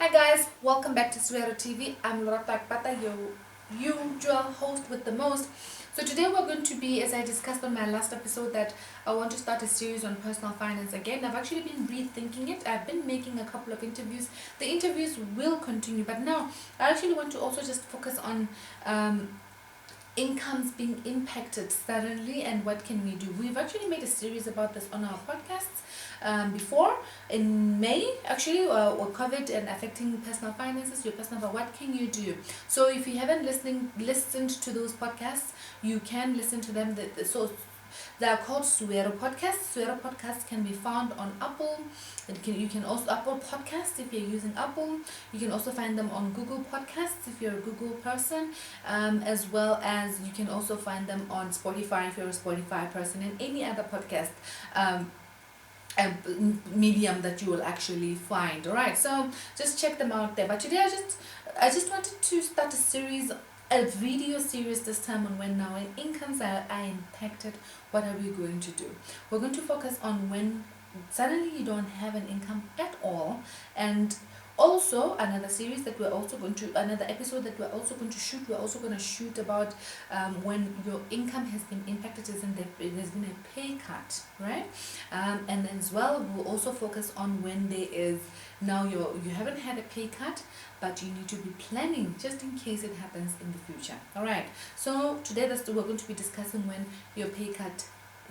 Hi guys, welcome back to Suero TV. I'm Laura Pata, your usual host with the most. So today we're going to be, as I discussed on my last episode, that I want to start a series on personal finance again. I've actually been rethinking it. I've been making a couple of interviews. The interviews will continue, but now I actually want to also just focus on incomes being impacted suddenly and what can we do. We've actually made a series about this on our podcasts before in May actually, or COVID and affecting personal finances, your personal, but what can you do? So if you haven't listened to those podcasts, you can listen to them. So they are called Suero podcasts. Suero podcasts can be found on Apple. You can also Apple Podcasts if you're using Apple. You can also find them on Google Podcasts if you're a Google person, as well as you can also find them on Spotify if you're a Spotify person, and any other podcast medium that you will actually find. All right, so just check them out there. But today I just wanted to start a video series this time on when incomes are impacted. What are we going to do? We're going to focus on when suddenly you don't have an income at all, and also another episode that we're also going to shoot. We're also going to shoot about when your income has been impacted, there's been a pay cut, right? And then as well, we'll also focus on when there is now you haven't had a pay cut, but you need to be planning just in case it happens in the future. All right, so today we're going to be discussing when your pay cut,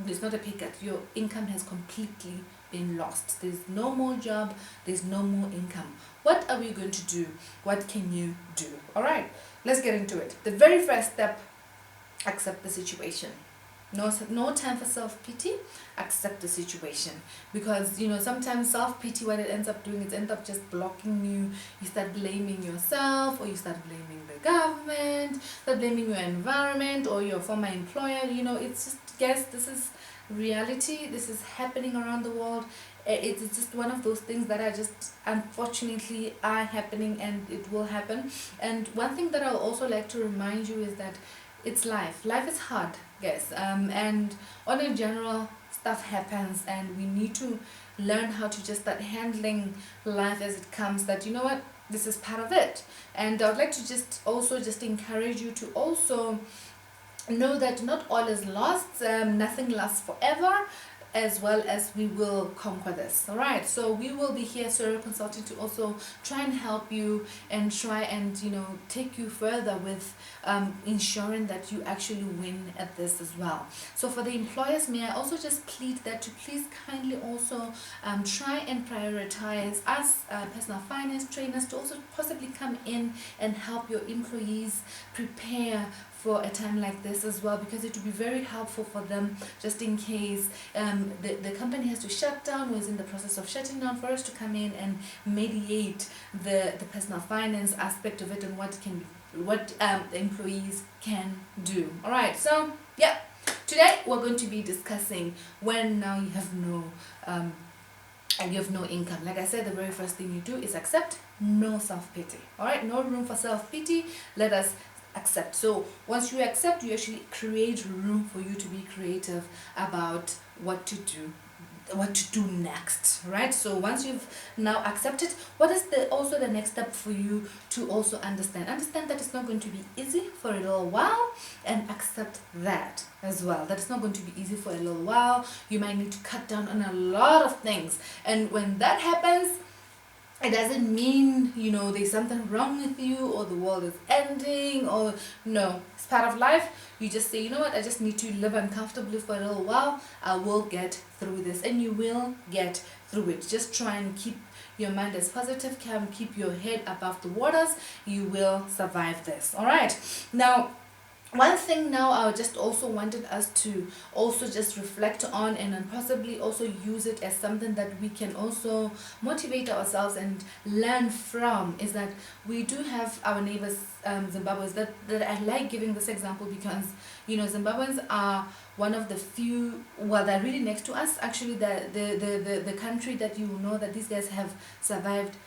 it's not a pay cut, your income has completely been lost. There's no more job, there's no more income. What are we going to do? What can you do? All right, let's get into it. The very first step: accept the situation. No time for self-pity. Accept the situation, because sometimes self-pity, what it ends up doing, it ends up just blocking you. You start blaming yourself, or you start blaming the government, start blaming your environment or your former employer. It's just, guys, this is reality. This is happening around the world. It's just one of those things that are just unfortunately are happening, and it will happen. And one thing that I'll also like to remind you is that it's life. Life is hard, guys. And on a general, stuff happens, and we need to learn how to just start handling life as it comes. That this is part of it. And I would like to just encourage you to also know that not all is lost. Nothing lasts forever, as well as we will conquer this. All right, so we will be here, Suero Consulting, to also try and help you and try and take you further with ensuring that you actually win at this as well. So for the employers, may I also just plead that to please kindly also try and prioritize us personal finance trainers to also possibly come in and help your employees prepare for a time like this as well, because it would be very helpful for them just in case the company has to shut down or is in the process of shutting down, for us to come in and mediate the personal finance aspect of it and what the employees can do. All right, so yeah, today we're going to be discussing when now you have no income. Like I said, the very first thing you do is accept. No self-pity. All right, no room for self-pity. Let us accept. So once you accept, you actually create room for you to be creative about what to do next, right? So once you've now accepted, what is also the next step for you to also understand that it's not going to be easy for a little while, and accept that as well, that it's not going to be easy for a little while. You might need to cut down on a lot of things, and when that happens, it doesn't mean there's something wrong with you or the world is ending, or no, it's part of life. You just say, I just need to live uncomfortably for a little while. I will get through this, and you will get through it. Just try and keep your mind as positive, keep your head above the waters. You will survive this. All right, now one thing now I just also wanted us to also just reflect on, and then possibly also use it as something that we can also motivate ourselves and learn from, is that we do have our neighbors, Zimbabweans, that I like giving this example, because Zimbabweans are one of the few, well, they're really next to us actually, the country that that these guys have survived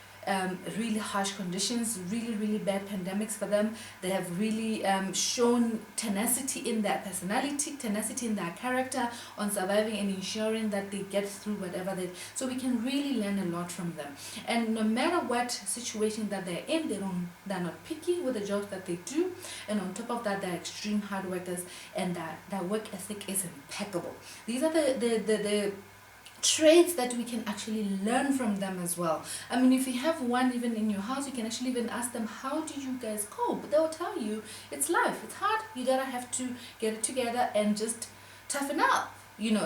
really harsh conditions, really bad pandemics for them. They have really shown tenacity in their personality, tenacity in their character on surviving and ensuring that they get through whatever they. So we can really learn a lot from them. And no matter what situation that they're in, they're not picky with the jobs that they do. And on top of that, they're extreme hard workers, and their work ethic is impeccable. These are the traits that we can actually learn from them as well. I mean, if you have one even in your house, you can actually even ask them, how do you guys cope? They'll tell you, it's life, it's hard, you gotta have to get it together and just toughen up.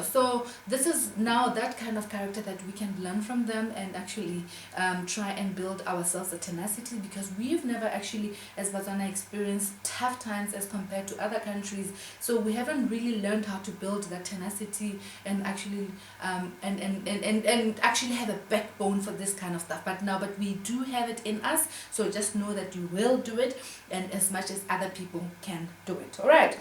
So this is now that kind of character that we can learn from them and actually try and build ourselves a tenacity, because we've never actually, as Botswana, experienced tough times as compared to other countries. So we haven't really learned how to build that tenacity and actually and actually have a backbone for this kind of stuff. But we do have it in us. So just know that you will do it, and as much as other people can do it. All right.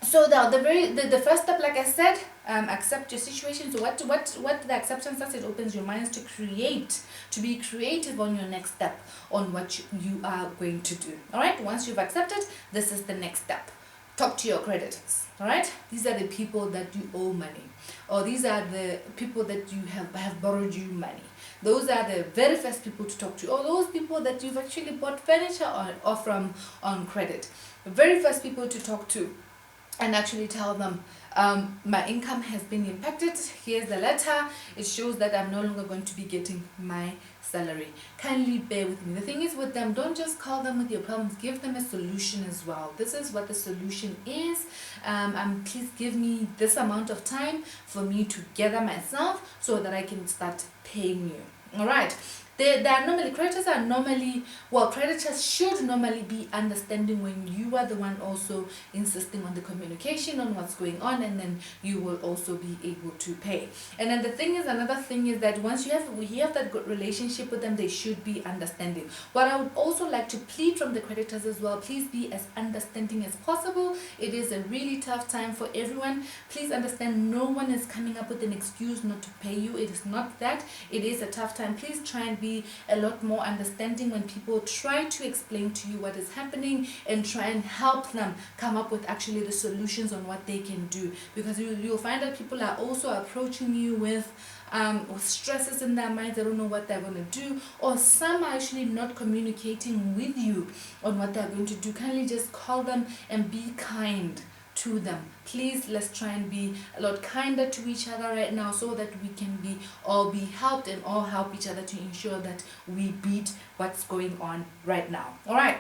So the first step, like I said, accept your situation. So what the acceptance does, it opens your minds to be creative on your next step, on what you are going to do. All right. Once you've accepted, this is the next step. Talk to your creditors. All right. These are the people that you owe money, or these are the people that you have borrowed you money. Those are the very first people to talk to, or those people that you've actually bought furniture or from on credit. The very first people to talk to. And actually tell them, my income has been impacted. Here's the letter. It shows that I'm no longer going to be getting my salary. Kindly bear with me. The thing is with them, don't just call them with your problems. Give them a solution as well. This is what the solution is. Please give me this amount of time for me to gather myself so that I can start paying you. All right. Creditors should normally be understanding when you are the one also insisting on the communication on what's going on, and then you will also be able to pay. And then another thing is that once we have that good relationship with them, they should be understanding. What I would also like to plead from the creditors as well, please be as understanding as possible. It is a really tough time for everyone. Please understand, no one is coming up with an excuse not to pay you. It is not that. It is a tough time. Please try and be a lot more understanding when people try to explain to you what is happening, and try and help them come up with actually the solutions on what they can do, because you'll find that people are also approaching you with stresses in their minds. They don't know what they're going to do, or some are actually not communicating with you on what they're going to do. Kindly just call them and be kind to them. Please, let's try and be a lot kinder to each other right now, so that we can all be helped and all help each other to ensure that we beat what's going on right now. All right.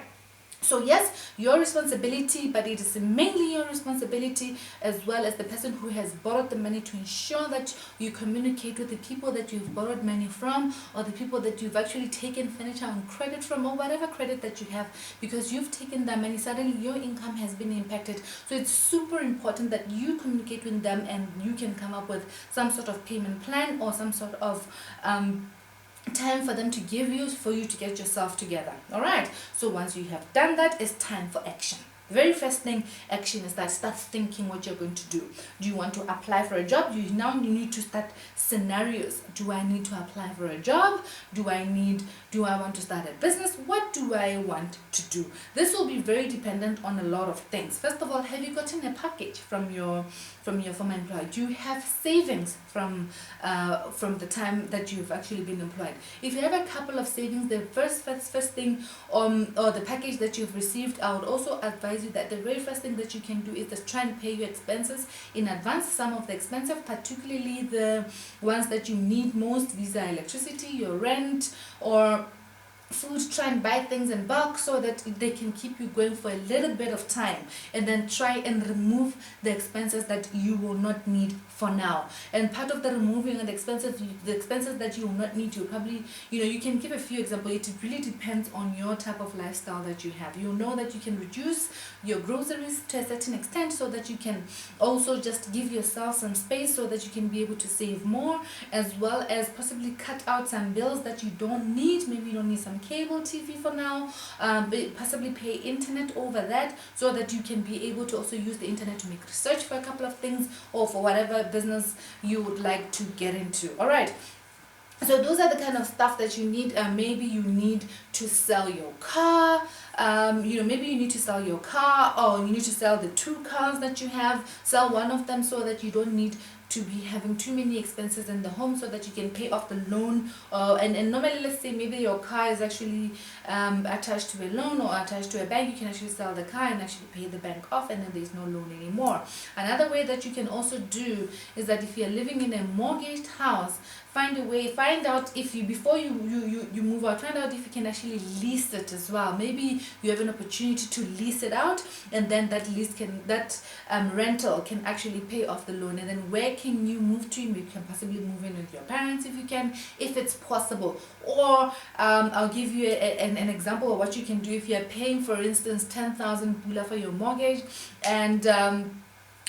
So yes, your responsibility, but it is mainly your responsibility as well as the person who has borrowed the money, to ensure that you communicate with the people that you've borrowed money from, or the people that you've actually taken furniture on credit from, or whatever credit that you have, because you've taken that money. Suddenly your income has been impacted. So it's super important that you communicate with them, and you can come up with some sort of payment plan, or some sort of time for them to give you, for you to get yourself together. All right. So once you have done that, it's time for action. The very first thing, action, is that start thinking what you're going to do. Do you want to apply for a job? You need to start scenarios. Do I need to apply for a job? Do I want to start a business? What do I want to do? This will be very dependent on a lot of things. First of all, have you gotten a package from your former employer? Do you have savings from the time that you've actually been employed? If you have a couple of savings, the first thing or the package that you've received, I would also advise you that the very first thing that you can do is just try and pay your expenses in advance. Some of the expenses, particularly the ones that you need most, these are electricity, your rent, or food. Try and buy things in bulk so that they can keep you going for a little bit of time, and then try and remove the expenses that you will not need for now. And part of the removing and the expenses that you will not need, you probably, you can give a few examples. It really depends on your type of lifestyle that you have. You'll know that you can reduce your groceries to a certain extent, so that you can also just give yourself some space, so that you can be able to save more, as well as possibly cut out some bills that you don't need. Maybe you don't need some cable TV for now, possibly pay internet over that, so that you can be able to also use the internet to make research for a couple of things, or for whatever business you would like to get into. All right. So those are the kind of stuff that you need. Maybe you need to sell your car. Maybe you need to sell your car, or you need to sell the 2 cars that you have. Sell one of them so that you don't need to be having too many expenses in the home, so that you can pay off the loan. And normally, let's say maybe your car is actually attached to a loan or attached to a bank. You can actually sell the car and actually pay the bank off, and then there's no loan anymore. Another way that you can also do is that if you're living in a mortgaged house, find out if you, before you move out, find out if you can actually lease it as well. Maybe you have an opportunity to lease it out, and then that rental can actually pay off the loan. And then where can you move to? You can possibly move in with your parents if it's possible. Or I'll give you an example of what you can do if you're paying, for instance, 10,000 pula for your mortgage, and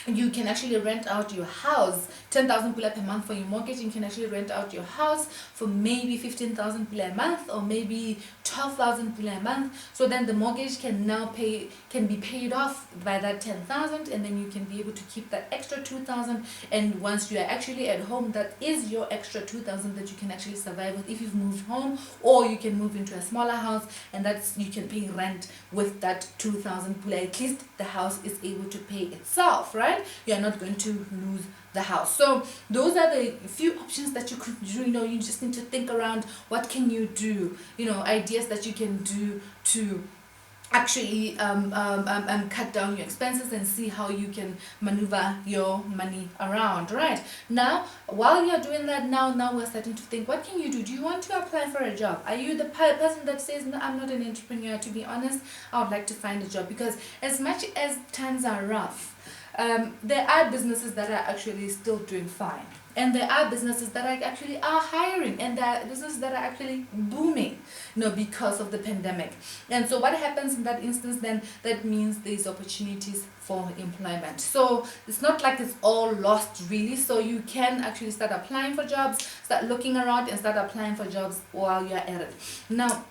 you can actually rent out your house, 10,000 pula per month for your mortgage. You can actually rent out your house for maybe 15,000 pula a month, or maybe 12,000 pula a month. So then the mortgage can be paid off by that 10,000, and then you can be able to keep that extra 2,000. And once you are actually at home, that is your extra 2,000 that you can actually survive with if you've moved home, or you can move into a smaller house, and you can pay rent with that 2,000 pula. At least the house is able to pay itself, right? You're not going to lose the house. So those are the few options that you could do. You just need to think around what can you do, ideas that you can do to actually cut down your expenses and see how you can maneuver your money around. Right now, while you're doing that, now we're starting to think, what can you do? Do you want to apply for a job? Are you the person that says, no, I'm not an entrepreneur? To be honest, I would like to find a job, because as much as times are rough, there are businesses that are actually still doing fine, and there are businesses that are hiring, and there are businesses that are actually booming, because of the pandemic. And so what happens in that instance then? That means there's opportunities for employment. So it's not like it's all lost, really. So you can actually start applying for jobs, start looking around and start applying for jobs while you're at it. Now,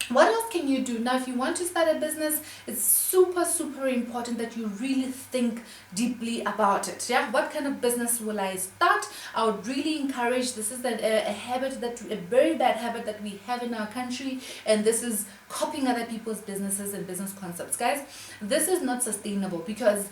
what else can you do? Now, if you want to start a business, it's super, super important that you really think deeply about it. Yeah, what kind of business will I start? I would really encourage, this is a very bad habit that we have in our country, and this is copying other people's businesses and business concepts. Guys, this is not sustainable, because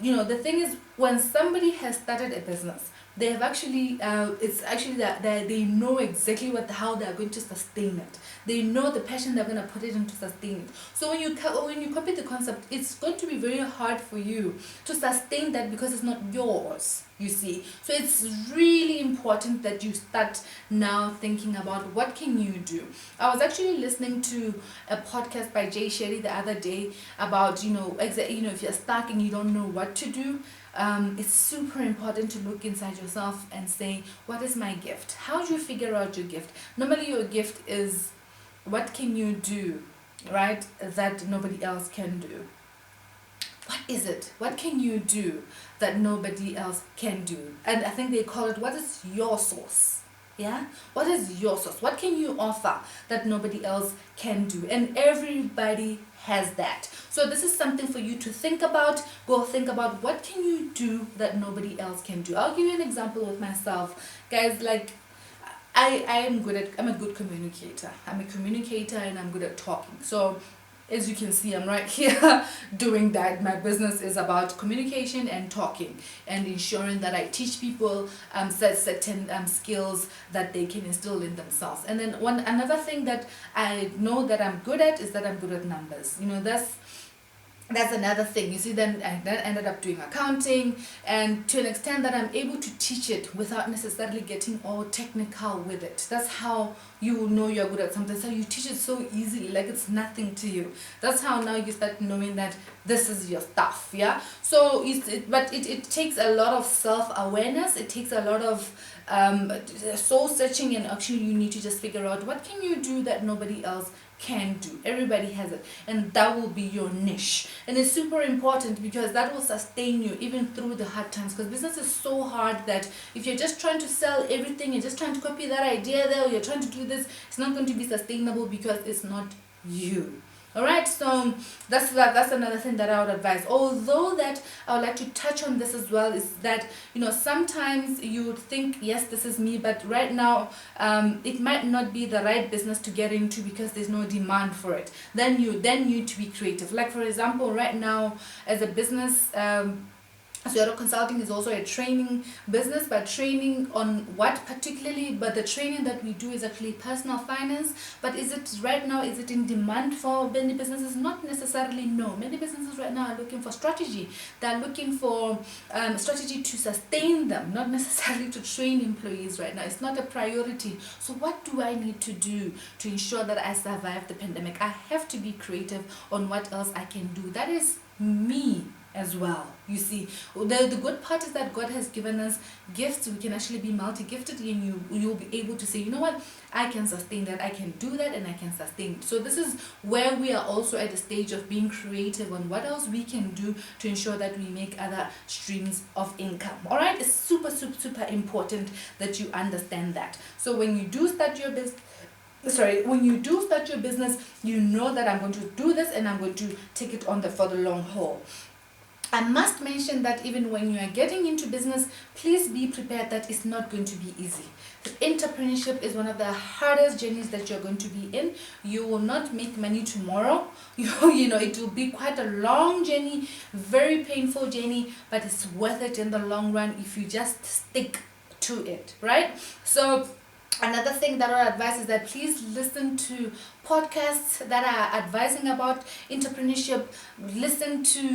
the thing is, when somebody has started a business, they have actually it's actually that they know exactly how they are going to sustain it. They know the passion they're going to put it into sustain it. So when you copy the concept, it's going to be very hard for you to sustain that, because it's not yours, you see. So it's really important that you start now thinking about what can you do. I was actually listening to a podcast by Jay Shetty the other day about if you're stuck and you don't know what to do. It's super important to look inside yourself and say, what is my gift? How do you figure out your gift? Normally your gift is, what can you do, right, that nobody else can do? What is it? What can you do that nobody else can do? And I think they call it, what is your source? Yeah, what is your source? What can you offer that nobody else can do? And everybody has that. So this is something for you to think about. Go think about, what can you do that nobody else can do? I'll give you an example with myself, guys. Like, I'm a good communicator. I'm a communicator, and I'm good at talking. So as you can see, I'm right here doing that. My business is about communication and talking, and ensuring that I teach people certain skills that they can instill in themselves. And then another thing that I know that I'm good at is that I'm good at numbers. That's another thing. You see, then I ended up doing accounting, and to an extent that I'm able to teach it without necessarily getting all technical with it. That's how you will know you're good at something. So you teach it so easily, like it's nothing to you. That's how now you start knowing that this is your stuff. Yeah. So it takes a lot of self-awareness. It takes a lot of soul searching, and actually you need to just figure out, what can you do that nobody else can do? Everybody has it, and that will be your niche. And it's super important, because that will sustain you even through the hard times, because business is so hard that if you're just trying to sell everything, you're just trying to copy that idea there, or you're trying to do this, it's not going to be sustainable, because it's not you. All right, so that's another thing that I would advise. Although that I would like to touch on this as well, is that sometimes you would think, yes, this is me, but right now it might not be the right business to get into because there's no demand for it. Then you need to be creative. Like for example, right now as a business. Zero Consulting is also a training business, but training on what particularly? But the training that we do is actually personal finance. But is it right now, is it in demand for many businesses? Not necessarily, no. Many businesses right now are looking for strategy. They're looking for strategy to sustain them, not necessarily to train employees right now. It's not a priority. So what do I need to do to ensure that I survive the pandemic? I have to be creative on what else I can do. That is me as well. You see, the good part is that God has given us gifts. We can actually be multi-gifted, and you'll be able to say, you know what, I can sustain that, I can do that, and I can sustain. So this is where we are also at the stage of being creative on what else we can do to ensure that we make other streams of income. All right, it's super important that you understand that. So when you do start your business, when you do start your business, you know that I'm going to do this and I'm going to take it on for the long haul. I must mention that even when you are getting into business, please be prepared that it's not going to be easy. Entrepreneurship is one of the hardest journeys that you're going to be in. You will not make money tomorrow. It will be quite a long journey, very painful journey, but it's worth it in the long run if you just stick to it, right? So another thing that I advise is that please listen to podcasts that are advising about entrepreneurship. Listen to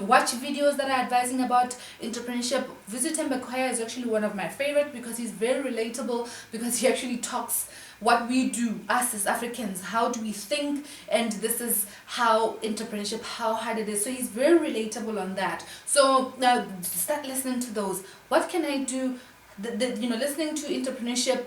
watch videos that are advising about entrepreneurship. Visit Mbekwaya is actually one of my favorite because he's very relatable, because he actually talks what we do, us as Africans, how do we think, and this is how entrepreneurship, how hard it is. So he's very relatable on that. So now start listening to those. What can I do? Listening to entrepreneurship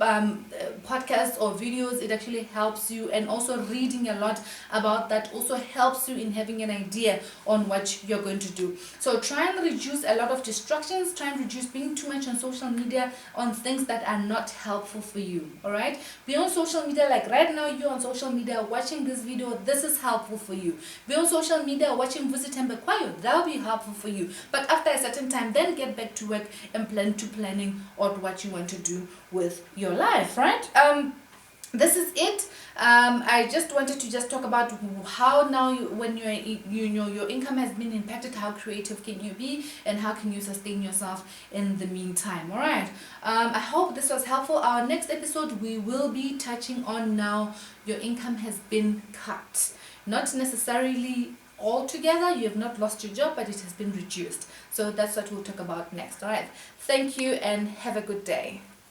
podcasts or videos, it actually helps you, and also reading a lot about that also helps you in having an idea on what you're going to do. So try and reduce a lot of distractions, try and reduce being too much on social media on things that are not helpful for you. All right, be on social media, like right now you're on social media watching this video, this is helpful for you. Be on social media watching Visit Mbekwaya, that'll be helpful for you. But after a certain time, then get back to work and planning or what you want to do with your life, right? This is it. I just wanted to talk about how now when your income has been impacted, how creative can you be and how can you sustain yourself in the meantime. All right, I hope this was helpful. Our next episode, we will be touching on now your income has been cut, not necessarily altogether, you have not lost your job, but it has been reduced. So that's what we'll talk about next. All right, thank you and have a good day.